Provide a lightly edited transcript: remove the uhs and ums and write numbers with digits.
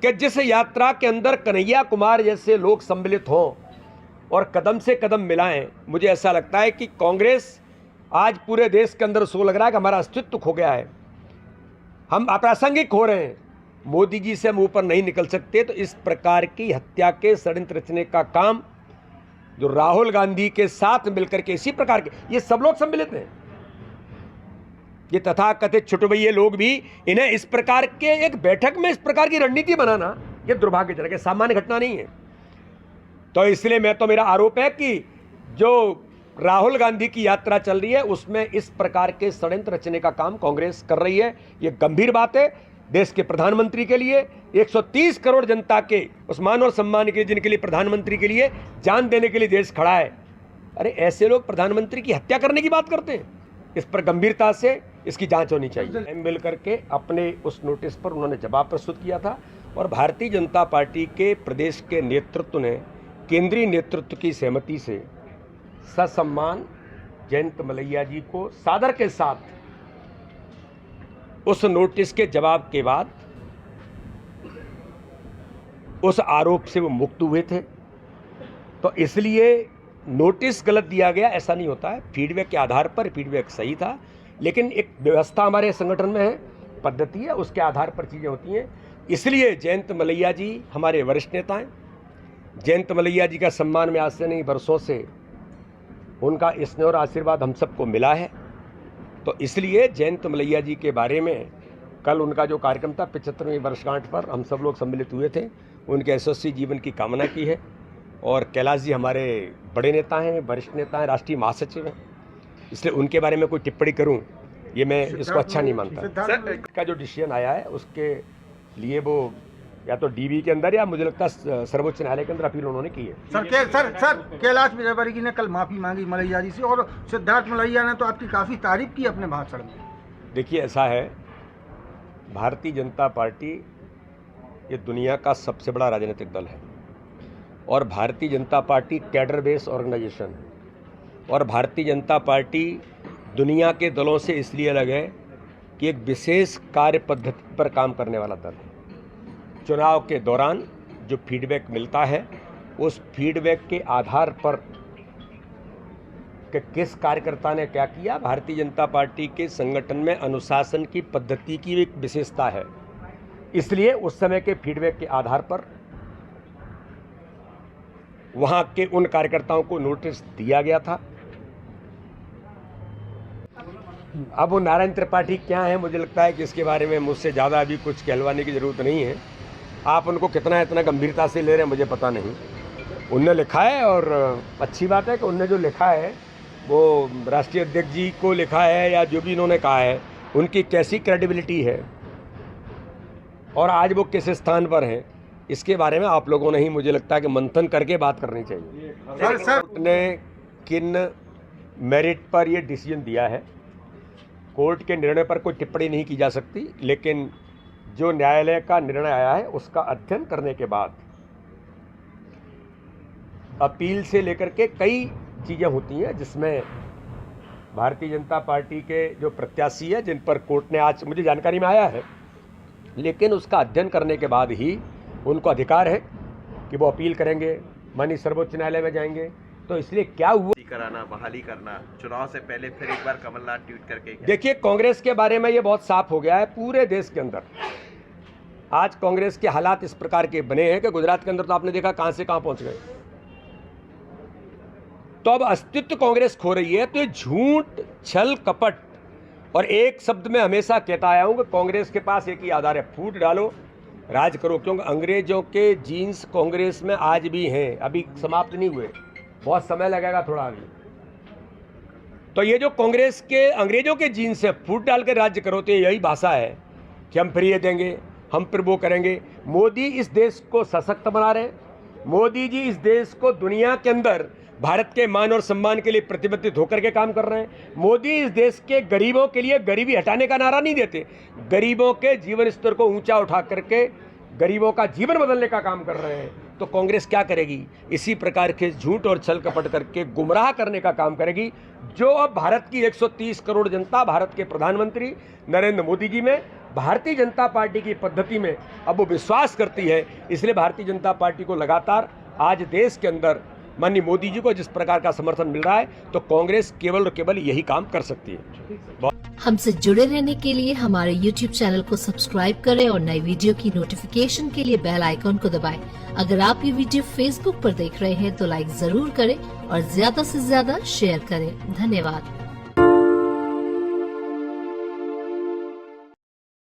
कि जिस यात्रा के अंदर कन्हैया कुमार जैसे लोग सम्मिलित हों और कदम से कदम मिलाएं, मुझे ऐसा लगता है कि कांग्रेस आज पूरे देश के अंदर उसको लग रहा है कि हमारा अस्तित्व खो गया है, हम अप्रासंगिक हो रहे हैं, मोदी जी से हम ऊपर नहीं निकल सकते। तो इस प्रकार की हत्या के षड्यंत्र रचने का काम जो राहुल गांधी के साथ मिलकर के इसी प्रकार के ये सब लोग सम्मिलित हैं, ये तथाकथित छुटभैये लोग भी, इन्हें इस प्रकार के एक बैठक में इस प्रकार की रणनीति बनाना ये दुर्भाग्यजनक है, सामान्य घटना नहीं है। तो इसलिए मेरा आरोप है कि जो राहुल गांधी की यात्रा चल रही है उसमें इस प्रकार के षड्यंत्र रचने का काम कांग्रेस कर रही है। ये गंभीर बात है देश के प्रधानमंत्री के लिए, 130 करोड़ जनता के उस मान और सम्मान के लिए जिनके लिए प्रधानमंत्री के लिए जान देने के लिए देश खड़ा है। अरे ऐसे लोग प्रधानमंत्री की हत्या करने की बात करते हैं, इस पर गंभीरता से इसकी जांच होनी चाहिए। मिल करके अपने उस नोटिस पर उन्होंने जवाब प्रस्तुत किया था और भारतीय जनता पार्टी के प्रदेश के नेतृत्व ने केंद्रीय नेतृत्व की सहमति से ससम्मान जयंत मलैया जी को सादर के साथ उस नोटिस के जवाब के बाद उस आरोप से वो मुक्त हुए थे। तो इसलिए नोटिस गलत दिया गया ऐसा नहीं होता है, फीडबैक के आधार पर फीडबैक सही था, लेकिन एक व्यवस्था हमारे संगठन में है, पद्धति है, उसके आधार पर चीज़ें होती हैं। इसलिए जयंत मलैया जी हमारे वरिष्ठ नेता हैं, जयंत मलैया जी का सम्मान में आज से नहीं वर्षों से उनका स्नेह और आशीर्वाद हम सबको मिला है। तो इसलिए जयंत मलैया जी के बारे में कल उनका जो कार्यक्रम था 75वीं वर्षगांठ पर हम सब लोग सम्मिलित हुए थे, उनके यशस्वी जीवन की कामना की है। और कैलाश जी हमारे बड़े नेता हैं, वरिष्ठ नेता हैं, राष्ट्रीय महासचिव हैं, इसलिए उनके बारे में कोई टिप्पणी करूं ये मैं इसको अच्छा नहीं मानता। सर का जो डिसीजन आया है उसके लिए वो या तो डीबी के अंदर या मुझे लगता है सर्वोच्च न्यायालय के अंदर अपील उन्होंने की है। सर कैलाश विजयवर्गीय ने कल माफी मांगी मलैया जी से और सिद्धार्थ मलैया ने तो आपकी काफी तारीफ की अपने भाषण में। देखिए ऐसा है, भारतीय जनता पार्टी ये दुनिया का सबसे बड़ा राजनीतिक दल है और Bharatiya Janata party cadre base organisation है और भारतीय जनता पार्टी दुनिया के दलों से इसलिए अलग है कि एक विशेष कार्य पद्धति पर काम करने वाला दल है। चुनाव के दौरान जो फीडबैक मिलता है उस फीडबैक के आधार पर कि किस कार्यकर्ता ने क्या किया, भारतीय जनता पार्टी के संगठन में अनुशासन की पद्धति की एक विशेषता है, इसलिए उस समय के फीडबैक के आधार पर वहां के उन कार्यकर्ताओं को नोटिस दिया गया था। अब वो नारायण त्रिपाठी क्या है, मुझे लगता है कि इसके बारे में मुझसे ज़्यादा अभी कुछ कहलवाने की ज़रूरत नहीं है। आप उनको कितना इतना गंभीरता से ले रहे हैं मुझे पता नहीं, उनने लिखा है और अच्छी बात है कि उनने जो लिखा है वो राष्ट्रीय अध्यक्ष जी को लिखा है या जो भी इन्होंने कहा है उनकी कैसी क्रेडिबिलिटी है और आज वो किस स्थान पर हैं, इसके बारे में आप लोगों ने ही मुझे लगता है कि मंथन करके बात करनी चाहिए। सर ने किन मेरिट पर ये डिसीजन दिया है, कोर्ट के निर्णय पर कोई टिप्पणी नहीं की जा सकती, लेकिन जो न्यायालय का निर्णय आया है उसका अध्ययन करने के बाद अपील से लेकर के कई चीज़ें होती हैं जिसमें भारतीय जनता पार्टी के जो प्रत्याशी है जिन पर कोर्ट ने आज मुझे जानकारी में आया है, लेकिन उसका अध्ययन करने के बाद ही उनको अधिकार है कि वो अपील करेंगे, माननीय सर्वोच्च न्यायालय में जाएंगे। तो इसलिए क्या हुआ कराना, बहाली करना, चुनाव से पहले फिर एक बार कमलनाथ ट्वीट करके। देखिए कांग्रेस के बारे में ये बहुत साफ हो गया है पूरे देश के अंदर। आज कांग्रेस के हालात इस प्रकार के बने हैं कि गुजरात के अंदर तो आपने देखा कहां से कहां पहुंच गए। तो अब अस्तित्व कांग्रेस खो रही है। तो ये झूठ, छल, कपट और एक शब्द में हमेशा कहता आया हूं कि कांग्रेस के पास एक ही आधार है, फूट डालो, राज करो, क्योंकि अंग्रेजों के जीन्स कांग्रेस में आज भी हैं, अभी समाप्त नहीं हुए, बहुत समय लगेगा थोड़ा अभी। तो ये जो कांग्रेस के अंग्रेजों के जीन्स से फूट डाल कर राज्य करो, तो यही भाषा है कि हम फिर ये देंगे, हम फिर वो करेंगे। मोदी इस देश को सशक्त बना रहे हैं, मोदी जी इस देश को दुनिया के अंदर भारत के मान और सम्मान के लिए प्रतिबद्ध होकर के काम कर रहे हैं। मोदी इस देश के गरीबों के लिए गरीबी हटाने का नारा नहीं देते, गरीबों के जीवन स्तर को ऊंचा उठा करके गरीबों का जीवन बदलने का काम कर रहे हैं। तो कांग्रेस क्या करेगी? इसी प्रकार के झूठ और छल कपट करके गुमराह करने का काम करेगी। जो अब भारत की 130 करोड़ जनता, भारत के प्रधानमंत्री नरेंद्र मोदी जी में, भारतीय जनता पार्टी की पद्धति में अब वो विश्वास करती है। इसलिए भारतीय जनता पार्टी को लगातार आज देश के अंदर माननीय मोदी जी को जिस प्रकार का समर्थन मिल रहा है, तो कांग्रेस केवल और केवल यही काम कर सकती है। हमसे जुड़े रहने के लिए हमारे YouTube चैनल को सब्सक्राइब करें और नई वीडियो की नोटिफिकेशन के लिए बेल आइकॉन को दबाएं। अगर आप ये वीडियो Facebook पर देख रहे हैं तो लाइक जरूर करें और ज्यादा से ज्यादा शेयर करें। धन्यवाद।